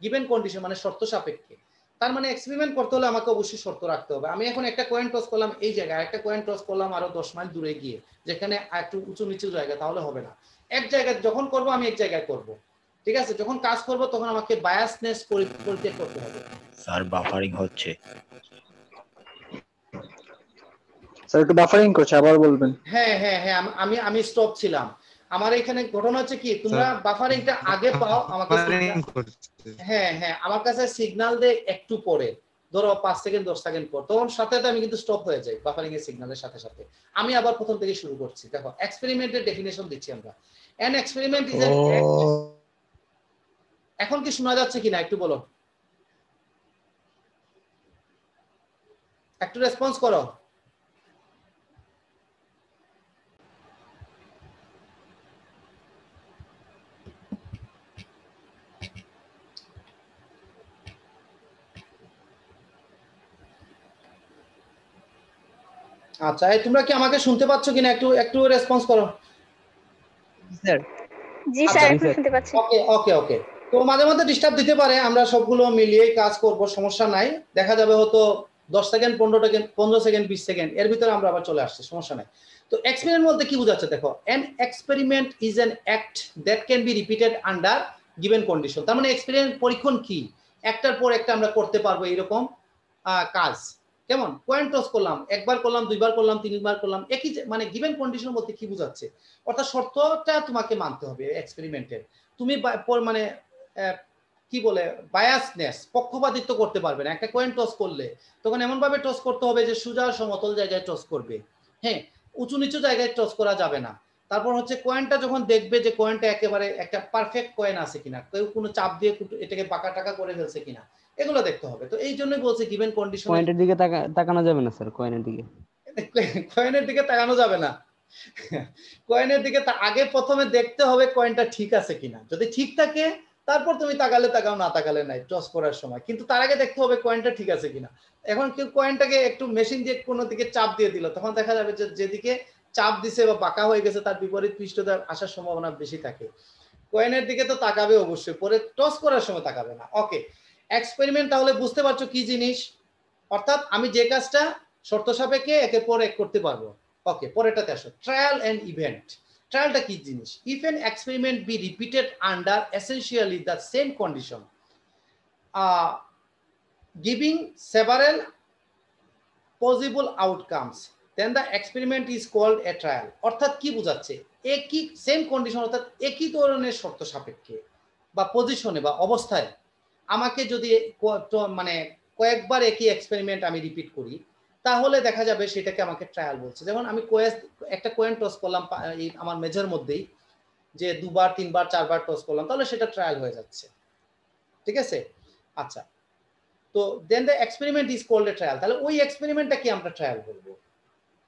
গিভেন কন্ডিশন মানে শর্ত সাপেক্ষে। তার মানে এক্সপেরিমেন্ট করতে হলে আমাকে অবশ্যই শর্ত রাখতে হবে। আমি এখন একটা কয়েন টস করলাম এই জায়গায়, একটা কয়েন টস করলাম আরো 10 মাইল দূরে গিয়ে, যেখানে একটু উঁচু নিচু জায়গা, তাহলে হবে না। এক জায়গায় যখন করব আমি এক জায়গায় করব, ঠিক আছে। যখন কাজ করব তখন আমাকে বায়াসনেস পরিত্যাগ করতে হবে। স্যার বাফারিং হচ্ছে, স্যার একটু বাফারিং করছে, আবার বলবেন। হ্যাঁ হ্যাঁ হ্যাঁ, আমি স্টপ ছিলাম। আমার এখানে ঘটনা হচ্ছে কি, তোমরা বাফারিংটা আগে পাও, আমাকে হ্যাঁ হ্যাঁ আমার কাছে সিগন্যাল দেয় একটু পরে, ধরো 5 সেকেন্ড 10 সেকেন্ড পর, তখন সাথে সাথে আমি কিন্তু স্টপ হয়ে যাই বাফারিং এর সিগন্যালের সাথে সাথে। আমি আবার প্রথম থেকে শুরু করছি। দেখো এক্সপেরিমেন্টের ডেফিনিশন দিচ্ছি আমরা। An experiment is an act. এখন কি শোনা যাচ্ছে কিনা একটু বলো, একটু রেসপন্স করো। আচ্ছা, তোমরা কি আমাকে শুনতে পাচ্ছ কিনা একটু একটু রেসপন্স করো। স্যার জি স্যার, এখন শুনতে পাচ্ছি। ওকে ওকে ওকে। তো মাঝে মধ্যে ডিস্টার্ব দিতে পারে, আমরা সবগুলো মিলিয়েই কাজ করব, সমস্যা নাই। দেখা যাবে হয়তো 10 সেকেন্ড 15 সেকেন্ড 20 সেকেন্ড এর ভিতরে আমরা আবার চলে আসছি, সমস্যা নাই। তো এক্সপেরিমেন্ট বলতে কি বোঝাচ্ছে দেখো, an experiment is an act that can be repeated under given condition. তার মানে এক্সপেরিমেন্ট পরীক্ষণ কি, একটার পর একটা আমরা করতে পারবো এরকম কাজ। কেমন কয়েন টস করলাম, একবার করলাম, দুইবার করলাম, তিনবার করলাম, একই মানে গিভেন কন্ডিশন বলতে কি বোঝাচ্ছে, অর্থাৎ শর্তটা তোমাকে মানতে হবে এক্সপেরিমেন্টের। তুমি মানে কি বলে বায়াসনেস, পক্ষপাতিত্ব করতে পারবে না। একটা কয়েন টস করলে তখন এমন ভাবে টস করতে হবে যে সোজা সমতল জায়গায় টস করবে, হ্যাঁ, উঁচু নিচু জায়গায় টস করা যাবে না। তারপর হচ্ছে কয়েনটা যখন দেখবে যে কয়েনটা একেবারে একটা পারফেক্ট কয়েন আছে কিনা, কেউ কোনো চাপ দিয়ে এটাকে বাঁকা টাকা করে ফেলছে কিনা, এগুলো দেখতে হবে। তো এই জন্যই বলছে গিভেন কন্ডিশন। কয়েনের দিকে তাকানো যাবে না স্যার, কয়েনের দিকে কয়েনের দিকে তাকানো যাবে না। কয়েনের দিকে আগে প্রথমে দেখতে হবে কয়েনটা ঠিক আছে কিনা, যদি ঠিক থাকে তারপর তুমি তাকালে তাকাও, না তাকালে নাই টস করার সময়, কিন্তু তার আগে দেখতে হবে কয়েনটা ঠিক আছে কিনা। এখন কেউ কয়েনটাকে একটু মেশিন দিয়ে কোনো দিকে চাপ দিয়ে দিল, তখন দেখা যাবে যে যেদিকে চাপ দিছে বা বাঁকা হয়ে গেছে তার বিপরীত পৃষ্ঠটা আসার সম্ভাবনা বেশি থাকে। কয়েনের দিকে তো তাকাবে অবশ্যই, পরে টস করার সময় তাকাবে না। ওকে, এক্সপেরিমেন্ট তাহলে বুঝতে পারছো কি জিনিস, অর্থাৎ আমি যে কাজটা শর্ত সাপেক্ষে একের পর এক করতে পারবো। ওকে, পরেরটাতে আসো, ট্রায়াল এন্ড ইভেন্ট। ট্রায়ালটা কি জিনিস, if an experiment be repeated under essentially the same condition giving several possible outcomes, then the experiment is called a trial. অর্থাৎ কি বোঝাচ্ছে, একই সেম কন্ডিশন অর্থাৎ একই ধরনের শর্ত সাপেক্ষে বা পজিশনে বা অবস্থায় আমাকে যদি মানে কয়েকবার একই এক্সপেরিমেন্ট আমি রিপিট করি, তাহলে দেখা যাবে সেটাকে আমাকে ট্রায়াল বলছে। যেমন আমি একটা কয়েন টস করলাম আমার মেঝের মধ্যেই, যে 2 বার 3 বার 4 বার টস করলাম, তাহলে সেটা ট্রায়াল হয়ে যাচ্ছে, ঠিক আছে। আচ্ছা, তো then the experiment is called a trial. তাহলে ওই এক্সপেরিমেন্টটাকে আমরা ট্রায়াল বলবো।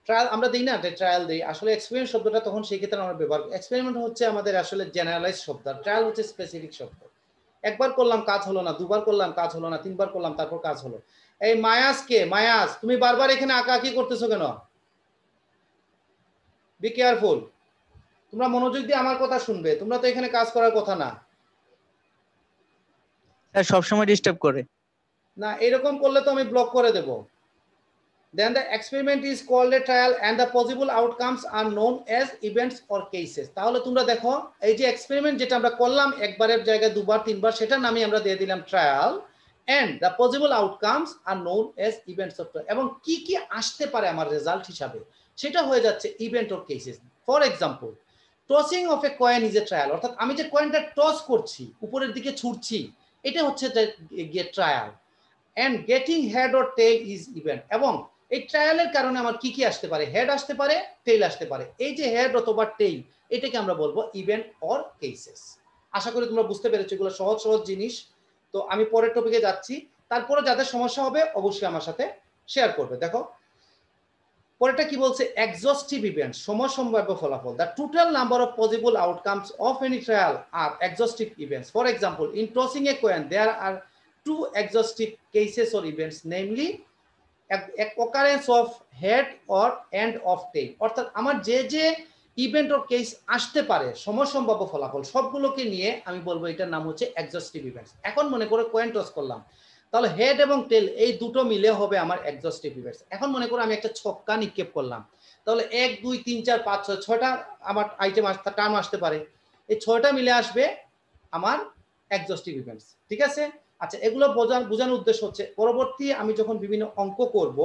ট্রায়াল আমরা দিই না, ট্রায়াল দিই, আসলে এক্সপেরিমেন্ট শব্দটা তখন সেই ক্ষেত্রে আমরা ব্যবহার করি। এক্সপেরিমেন্ট হচ্ছে আমাদের আসলে জেনারেলাইজ শব্দ, ট্রায়াল হচ্ছে স্পেসিফিক শব্দ। একবার করলাম কাজ হলো না, দুবার করলাম কাজ হলো না, তিনবার করলাম তারপর কাজ হলো। এই মায়াস কে, মায়াস তুমি বারবার এখানে আঁকাআঁকি করতেছো কেন? বি কেয়ারফুল, তোমরা মনোযোগ দিয়ে আমার কথা শুনবে, তোমরা তো এখানে কাজ করার কথা না। স্যার সবসময় ডিস্টার্ব করে। না, এরকম করলে তো আমি ব্লক করে দেব। Then the experiment is called a trial and the possible outcomes are known as events or cases. তাহলে তোমরা দেখো এই যে এক্সপেরিমেন্ট যেটা আমরা করলাম একবারের জায়গায় দুবার তিনবার, সেটার নামই আমরা দিয়ে দিলাম trial, and the possible outcomes are known as events or trial। এবং কি কি আসতে পারে আমার রেজাল্ট হিসাবে সেটা হয়ে যাচ্ছে event or cases. For example, tossing of A coin is a trial, অর্থাৎ আমি যে কয়েনটা টস করছি উপরের দিকে ছুটছি, এটা হচ্ছে গিয়ে trial. and getting head or tail is event। এবং এই ট্রায়ালের কারণে আমার কি কি আসতে পারে, হেড আসতে পারে, টেইল আসতে পারে। এই যে হেড অথবা টেইল, এটাকে আমরা বলবো ইভেন্ট অর কেসেস। আশা করি তোমরা বুঝতে পেরেছো, এগুলো সহজ সহজ জিনিস। তো আমি পরের টপিকে যাচ্ছি, তারপরে যাদের সমস্যা হবে অবশ্যই আমার সাথে শেয়ার করবে। দেখো পরেরটা কি বলছে, এক্সস্টিভ ইভেন্ট, সমসম্ভাব্য ফলাফল। The total number of possible outcomes of any trial are exhaustive events. For example, in tossing a coin there are two exhaustive cases or events, namely occurrence of head or end of tail। অর্থাৎ আমার যে যে event or case আসতে পারে সমসম্ভাব্য ফলাফল সবগুলোকে নিয়ে আমি বলবো এটার নাম হচ্ছে এক্সস্টিভ ইভেন্টস। এখন মনে করো কয়েন টস করলাম, তাহলে হেড এবং টেল এই দুটো মিলে হবে আমার এক্সস্টিভ ইভেন্টস। এখন মনে করো আমি একটা ছক্কা নিক্ষেপ করলাম, তাহলে 1 2 3 4 5 6 6টা আমার আইটেম টার্ম আসতে পারে, এই 6টা মিলে আসবে আমার এক্সস্টিভ ইভেন্টস। ঠিক আছে, আচ্ছা এগুলো বোঝানোর উদ্দেশ্য হচ্ছে পরবর্তী আমি যখন বিভিন্ন অঙ্ক করব,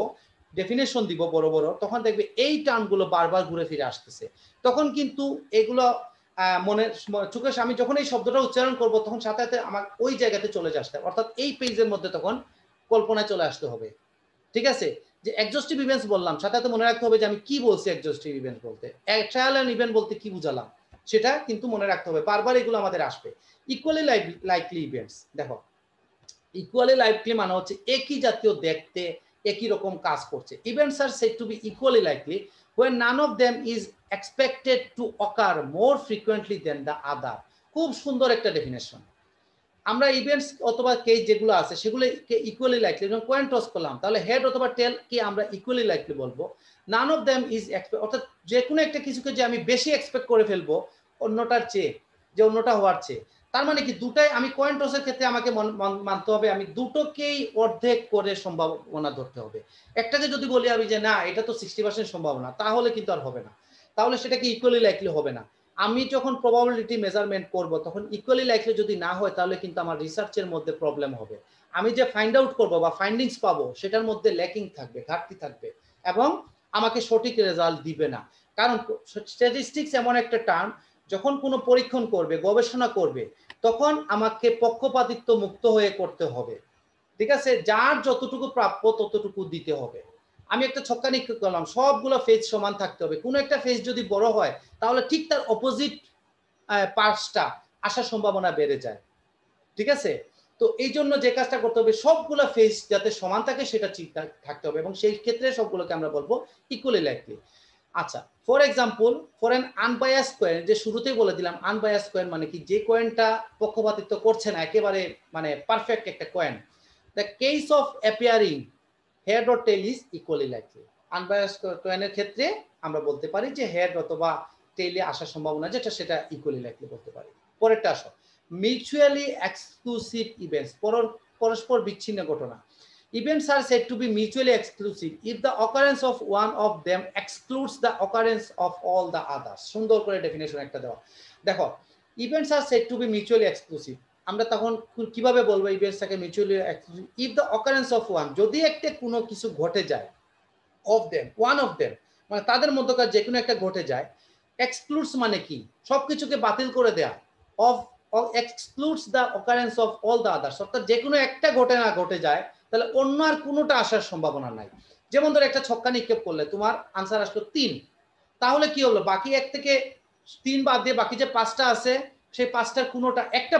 ডেফিনেশন দিব বড় বড়, তখন দেখবে এই টার্মগুলো বারবার ঘুরে ফিরে আসতেছে। তখন কিন্তু এগুলো মনে চোখের আমি যখন এই শব্দটা উচ্চারণ করব তখন সাথে সাথে আমার ওই জায়গাতে চলে আসতে হবে, অর্থাৎ এই পেজের মধ্যে তখন কল্পনায় চলে আসতে হবে। ঠিক আছে, যে এক্সস্টিভ ইভেন্টস বললাম, সাথে সাথে মনে রাখতে হবে যে আমি কি বলছি এক্সস্টিভ ইভেন্টস বলতে, ট্রায়াল এন্ড ইভেন্ট বলতে কি বুঝালাম সেটা কিন্তু মনে রাখতে হবে, বারবার এগুলো আমাদের আসবে। ইকুয়ালি লাইকলি ইভেন্টস, দেখো ইকুয়ালি লাইকলি মানে হচ্ছে একই জাতীয় দেখতে, একই রকম কাজ করছে। Events are said to be equally likely when none of them is expected to occur more frequently than the other। খুব সুন্দর একটা ডেফিনেশন। আমরা ইভেন্টস অথবা কেস যেগুলো আছে সেগুলোকে ইকুয়ালি লাইকলি, যখন কয়েন টস করলাম তাহলে হেড অথবা টেল কে আমরা ইকুয়ালি লাইকলি বলবো। None of them is expect, অর্থাৎ যে কোনো একটা কিছুকে যে আমি বেশি এক্সপেক্ট করে ফেলবো অন্যটার চেয়ে, যে অন্যটা হওয়ার চেয়ে, তার মানে কি দুটাই আমি কয়েন টসের ক্ষেত্রে আমাকে মানতে হবে আমি দুটোকেই অর্ধেক করে সম্ভাবনা ধরতে হবে। একটাকে যদি বলি আমি যে না এটা তো 60% সম্ভাবনা, তাহলে কিন্তু আর হবে না, তাহলে সেটা কি ইকুয়ালি লাইকলি হবে না। আমি যখন প্রবাবিলিটি মেজারমেন্ট করব তখন ইকুয়ালি লাইকলি যদি না হয় তাহলে কিন্তু আমার রিসার্চের মধ্যে প্রবলেম হবে। আমি যে ফাইন্ড আউট করব বা ফাইন্ডিংস পাবো সেটার মধ্যে ল্যাকিং থাকবে, ঘাটতি থাকবে, এবং আমাকে সঠিক রেজাল্ট দিবে না। কারণ স্ট্যাটিস্টিক্স এমন একটা টার্ম, যখন কোনো পরীক্ষণ করবে গবেষণা করবে তখন আমাকে পক্ষপাতিত্ব মুক্ত হয়ে করতে হবে। ঠিক আছে, যার যতটুকু প্রাপ্য ততটুকু দিতে হবে। আমি একটা ছক্কা নিক্ষেপ করলাম, সবগুলো ফেজ সমান থাকতে হবে, কোনো একটা ফেজ যদি বড় হয় তাহলে ঠিক তার অপোজিট পার্টসটা আসার সম্ভাবনা বেড়ে যায়। ঠিক আছে, তো এই জন্য যে কাজটা করতে হবে সবগুলো ফেজ যাতে সমান থাকে সেটা চিন্তা থাকতে হবে, এবং সেই ক্ষেত্রে সবগুলোকে আমরা বলবো ইকুয়ালি লাইকলি। আচ্ছা for example, for an unbiased coin, যে শুরুতেই বলে দিলাম আনবায়াস কয়েন মানে কি, যে কয়েনটা পক্ষপাতিত্ব করছে না, একেবারে মানে পারফেক্ট একটা coin, the case of appearing head or tail is equally likely. Unbiased কয়েনের ক্ষেত্রে আমরা বলতে পারি যে হেড অথবা টেইলে আসার সম্ভাবনা যেটা সেটা ইকুয়ালি লাইকলি বলতে পারি। পরেরটা আসো, মিউচুয়ালি এক্সক্লুসিভ ইভেন্টস, পরস্পর বিচ্ছিন্ন ঘটনা। Events are said to be mutually exclusive if the occurrence of one of them excludes the occurrence of all the others। সুন্দর করে ডেফিনেশন একটা দেওয়া। দেখো events are said to be mutually exclusive, আমরা তখন কিভাবে বলবো ইভেন্টসটাকে mutually exclusive? If the occurrence of one, যদি একটা কোনো কিছু ঘটে যায়, of them, one of them মানে তাদের মধ্যকার যে কোনো একটা ঘটে যায়, এক্সক্লুডস মানে কি, সবকিছুকে বাতিল করে দেয়া, of excludes the occurrence of all the others, অর্থাৎ যে কোনো একটা ঘটনা ঘটে যায় তাহলে অন্য আর কোনোটা আসার সম্ভাবনা নাই। যেমন ধর একটা ছক্কা নিক্ষেপ করলে তোমার আনসার আসলো 3, তাহলে কি হলো বাকি 1 থেকে 3 বাদ দিয়ে বাকি যে 5টা আছে সেই 5টার কোনোটা একটা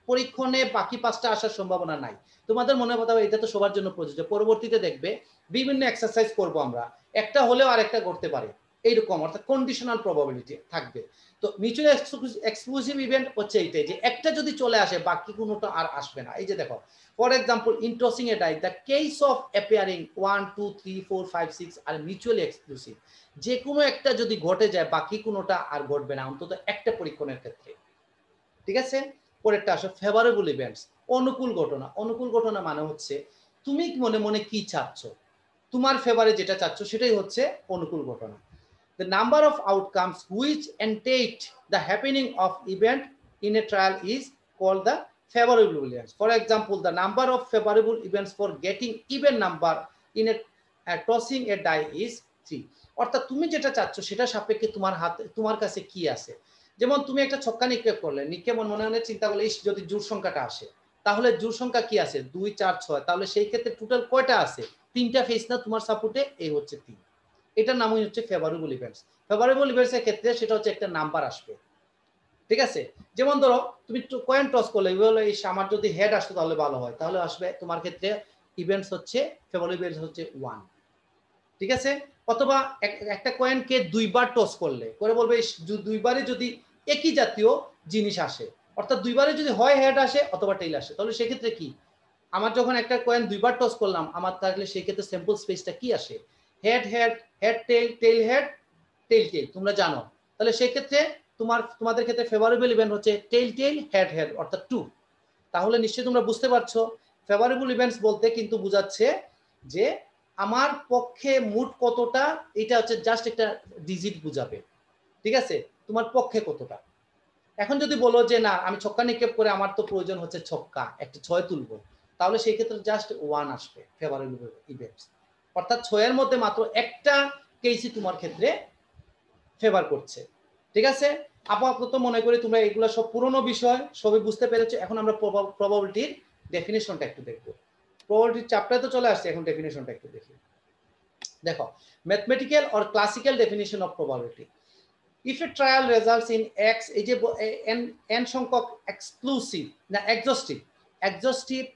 পরীক্ষণে বাকি 5টা আসার সম্ভাবনা নাই। তোমাদের মনে কথা এটা তো সবার জন্য প্রযোজ্য, পরবর্তীতে দেখবে বিভিন্ন এক্সারসাইজ করব আমরা, একটা হলেও আরেকটা করতে পারে। এইরকম, অর্থাৎ কন্ডিশনাল প্রবাবিলিটি থাকবে। তো মিউচুয়াল এক্সক্লুসিভ ইভেন্ট হচ্ছে এইটাই, যে একটা যদি চলে আসে বাকি কোনোটা আর আসবে না। এই যে দেখো, for example in tossing a die the case of appearing 1 2 3 4 5 6 are mutually exclusive, যে কোনো একটা যদি ঘটে যায় বাকি কোনোটা আর ঘটবে না, অন্তত একটা পরীক্ষণের ক্ষেত্রে। ঠিক আছে, পরেরটা আসো ফেভারেবল ইভেন্টস, অনুকূল ঘটনা। অনুকূল ঘটনা মানে হচ্ছে তুমি মনে মনে কি চাচ্ছ, তোমার ফেভারে যেটা চাচ্ছ সেটাই হচ্ছে অনুকূল ঘটনা। The number of outcomes which entail the happening of event in a trial is called the favorable events. For example, the number of favorable events for getting even number in a tossing a die is 3. অর্থাৎ তুমি যেটা চাচ্ছ সেটা সাপেক্ষে তোমার হাতে তোমার কাছে কি আছে। যেমন তুমি একটা ছক্কা নিক্ষেপ করলে, নিক্ষেপ মনে মনে চিন্তা করলে যদি জোড় সংখ্যাটা আসে, তাহলে জোড় সংখ্যা কি আছে 2 4 6, তাহলে সেই ক্ষেত্রে টোটাল কয়টা আছে, 3টা ফেস না তোমার সাপোর্টে, এই হচ্ছে 3। এটার নামই হচ্ছে ফেভারেবল ইভেন্টস। ফেভারেবল ইভেন্টস এর ক্ষেত্রে সেটা হচ্ছে একটা নাম্বার আসবে। ঠিক আছে, যেমন ধরো তুমি কয়েন টস করলে, বলে আমার যদি হেড আসতো তাহলে ভালো হয়, তাহলে আসবে তোমার ক্ষেত্রে ইভেন্টস হচ্ছে ফেভারেবল ইভেন্টস হচ্ছে 1। ঠিক আছে, অথবা একটা কয়েনকে দুইবার টস করলে করে বলবে দুইবারে যদি একই জাতীয় জিনিস আসে, অর্থাৎ দুইবারে যদি হয় হেড আসে অথবা টেইল আসে, তাহলে সেক্ষেত্রে কি, আমার যখন একটা কয়েন দুইবার টস করলাম, আমার তাহলে সেই ক্ষেত্রে স্যাম্পল স্পেসটা কি আসে, head head, head tail, tail head, tail tail, তোমরা জানো। তাহলে সেই ক্ষেত্রে তোমাদের ক্ষেত্রে ফেভারেবল ইভেন্ট হচ্ছে টেইল টেইল, হেড হেড, অর্থাৎ 2। তাহলে নিশ্চয়ই তোমরা বুঝতে পারছো ফেভারেবল ইভেন্টস বলতে কিন্তু বোঝাচ্ছে যে আমার পক্ষে মুড কতটা, এটা হচ্ছে জাস্ট একটা ডিজিট বুঝাবে। ঠিক আছে, তোমার পক্ষে কতটা। এখন যদি বলো যে না আমি ছক্কা নিক্ষেপ করে আমার তো প্রয়োজন হচ্ছে ছক্কা, একটা 6 তুলবো, তাহলে সেই ক্ষেত্রে জাস্ট 1 আসবে ফেভারেবল ইভেন্টস। অর্থাৎ 6 এর মধ্যে মাত্র একটা কেসই তোমার ক্ষেত্রে ফেভার করছে। ঠিক আছে, আপাতত মনে করি তোমরা এগুলো সব পুরনো বিষয়, সবই বুঝতে পেরেছো। এখন আমরা প্রবাবিলিটির ডেফিনিশনটা একটু দেখবো। প্রবাবিলিটির চ্যাপ্টারে তো চলে আসছে, এখন ডেফিনিশনটা একটু দেখি। দেখো, mathematical or classical definition of probability. If a trial results in x, এই যে n সংখ্যক এক্সক্লুসিভ না exhaustive,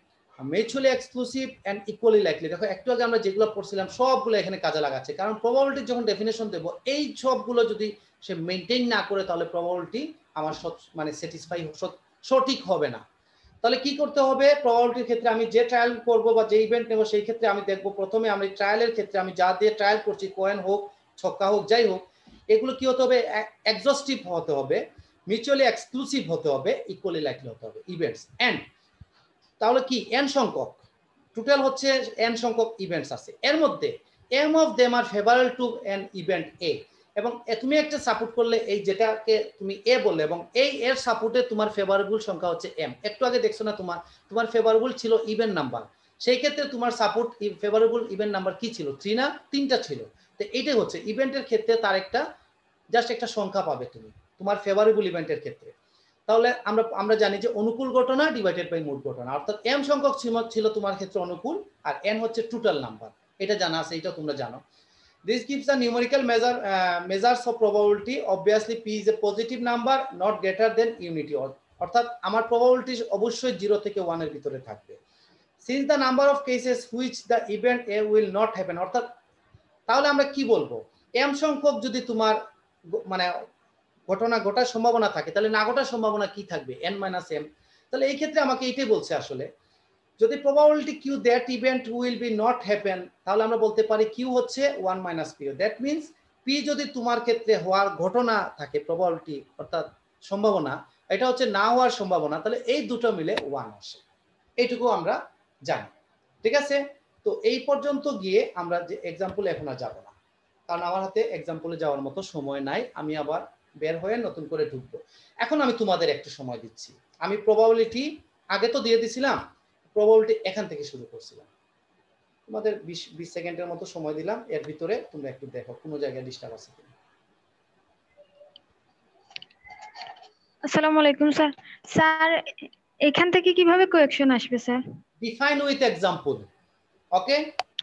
mutually exclusive and equally likely। দেখো একটু আগে আমরা যেগুলো পড়ছিলাম সবগুলো এখানে কাজে লাগাচ্ছে, কারণ প্রবাবিলিটি যখন ডেফিনেশন দেব এই সবগুলো যদি সে মেইনটেইন না করে তাহলে প্রবাবিলিটি আমার মানে স্যাটিসফাই সঠিক হবে না। তাহলে কি করতে হবে, প্রবাবিলিটির ক্ষেত্রে আমি যে ট্রায়াল করব বা যে ইভেন্ট নেব সেই ক্ষেত্রে আমি দেখব প্রথমে আমি ট্রায়ালের ক্ষেত্রে আমি যা দিয়ে ট্রায়াল করছি, কয়েন হোক ছক্কা হোক যাই হোক, এগুলো কি হতে হবে, এক্সস্টিভ হতে হবে, মিউচুয়ালি এক্সক্লুসিভ হতে হবে, ইকুয়ালি লাইকলি হতে হবে ইভেন্টস। এন্ড তাহলে কি এন সংখ্যক, টোটাল হচ্ছে এন সংখ্যক ইভেন্টস আছে, এর মধ্যে M of them are favourable to an event A. এবং তুমি একটা সাপোর্ট করলে এই যেটাকে তুমি এ বললে, এবং এই এর সাপোর্টে তোমার ফেভারেবল সংখ্যা হচ্ছে এম। একটু আগে দেখছো না তোমার ফেভারেবল ছিল ইভেন নাম্বার, সেই ক্ষেত্রে তোমার সাপোর্ট ফেভারেবল ইভেন নাম্বার কি ছিল, 3 না 3টা ছিল। তো এইটাই হচ্ছে ইভেন্টের ক্ষেত্রে তার একটা জাস্ট একটা সংখ্যা পাবে তুমি তোমার ফেভারেবল ইভেন্টের ক্ষেত্রে। তাহলে আমরা জানি যে অনুকূল ঘটনা ডিভাইডেড বাই মোট ঘটনা, অর্থাৎ এম সংখ্যক ছিল তোমার ক্ষেত্রে অনুকূল আর এন হচ্ছে টোটাল নাম্বার, এটা জানা আছে, এটা তোমরা জানো। This gives a numerical measures of probability. Obviously, p is a positive number, not greater than unity. অর্থাৎ আমার প্রবাবিলিটি অবশ্যই 0 থেকে 1 এর ভিতরে থাকবে। Since the number of cases which the event A will not happen, অর্থাৎ তাহলে আমরা কি বলবো, m সংখ্যক যদি তোমার মানে ঘটনা ঘটার সম্ভাবনা থাকে, তাহলে না ঘটার সম্ভাবনা কি থাকবে, n - m। তাহলে এই ক্ষেত্রে আমাকে এটাই বলছে আসলে, যদি probability q that event will be not happen, তাহলে আমরা বলতে পারি q হচ্ছে 1 - p। দ্যাট মিন্স p যদি তোমার ক্ষেত্রে হওয়ার ঘটনা থাকে, প্রবাবিলিটি অর্থাৎ সম্ভাবনা, এটা হচ্ছে না হওয়ার সম্ভাবনা, তাহলে এই দুটো মিলে 1 আসে, এইটুকু আমরা জানি। ঠিক আছে, তো এই পর্যন্ত গিয়ে আমরা যে এক্সাম্পল এখন আর যাব না, কারণ আমার হাতে এক্সাম্পলে যাওয়ার মতো সময় নাই, আমি আবার বের হয়ে নতুন করে ঢুকবো। এখন আমি তোমাদের একটু সময় দিচ্ছি, আমি প্রবাবিলিটি আগে তো দিয়ে দিছিলাম, প্রবাবিলিটি এখান থেকে শুরু করছিলাম, তোমাদের 20 সেকেন্ডের মতো সময় দিলাম, এর ভিতরে তোমরা একটু দেখো কোনো জায়গায় ডিস্টার্ব আছে কিনা। আসসালামু আলাইকুম স্যার। স্যার এখান থেকে কিভাবে কোয়েকশন আসবে sir? Define with example. Okay,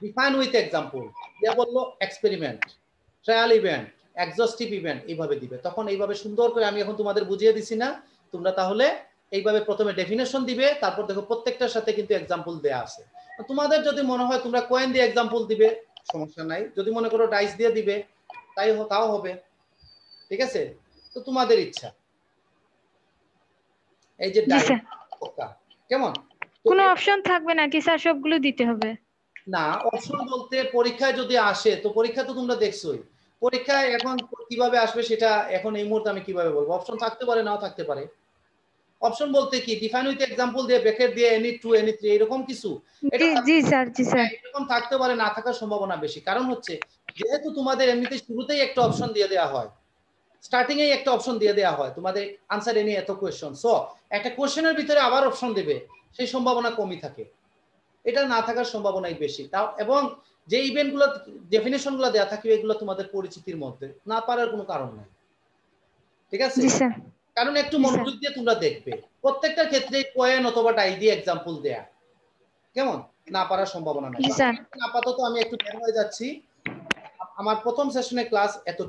define with example. যে বললো এক্সপেরিমেন্ট, ট্রায়াল ইভেন্ট, এক্সস্টিভ ইভেন্ট, এইভাবে দিবে। তখন এইভাবে সুন্দর করে আমি এখন তোমাদের বুঝিয়ে দিছি না, তোমরা তাহলে এইভাবে প্রথমে ডেফিনেশন দিবে, তারপর দেখো প্রত্যেকটার সাথে কিন্তু এক্সাম্পল দেয়া আছে। তোমাদের যদি মনে হয় তোমরা কয়েন দিয়ে এক্সাম্পল দিবে, সমস্যা নাই। যদি মনে করো ডাইস দিয়ে দিবে, তাও হবে, ঠিক আছে? তো তোমাদের ইচ্ছা। এই যে জি স্যার। কেমন? কোনো অপশন থাকবে নাকি স্যার, সবগুলো দিতে হবে? না, অপশন বলতে পরীক্ষায় যদি আসে, তো পরীক্ষা তো তোমরা দেখছোই, পরীক্ষায় এখন কিভাবে আসবে সেটা এখন এই মুহূর্তে আমি কিভাবে বলবো? অপশন থাকতে পারে, নাও থাকতে পারে। অপশন বলতে কি, ডিফাইন উইথ এক্সাম্পল দিয়ে, ব্র্যাকেট দিয়ে, এনি টু এনি থ্রি, এরকম কিছু। এটা জি স্যার, জি স্যার। এরকম থাকতে পারে, না থাকার সম্ভাবনা বেশি। কারণ হচ্ছে যেহেতু তোমাদের এমনিতে শুরুতেই একটা অপশন দিয়ে দেওয়া হয়, স্টার্টিং এ একটা অপশন দিয়ে দেওয়া হয়, তোমাদের আনসার এনি এত কোয়েশ্চন, সো একটা কোয়েশ্চেনের ভিতরে আবার অপশন দেবে, সেই সম্ভাবনা কমই থাকে, এটা না থাকার সম্ভাবনাই বেশি। তাও এবং যে ইভেন্টগুলো ডেফিনেশন গুলো দেওয়া থাকবে এগুলো তোমাদের পরিচিতির মধ্যে, না পারার কোনো কারণ নাই, ঠিক আছে? জি স্যার। কারণ একটু মনোযোগ দিয়ে তোমরা দেখবে, প্রত্যেকটা ক্ষেত্রে কোয়েন অথবা টাই দিয়ে এক্সাম্পল দেয়া, কেমন? না পারার সম্ভাবনা নাই। জি স্যার। আপাতত আমি একটু বের হয়ে যাচ্ছি, আমার প্রথম সেশনের ক্লাস এত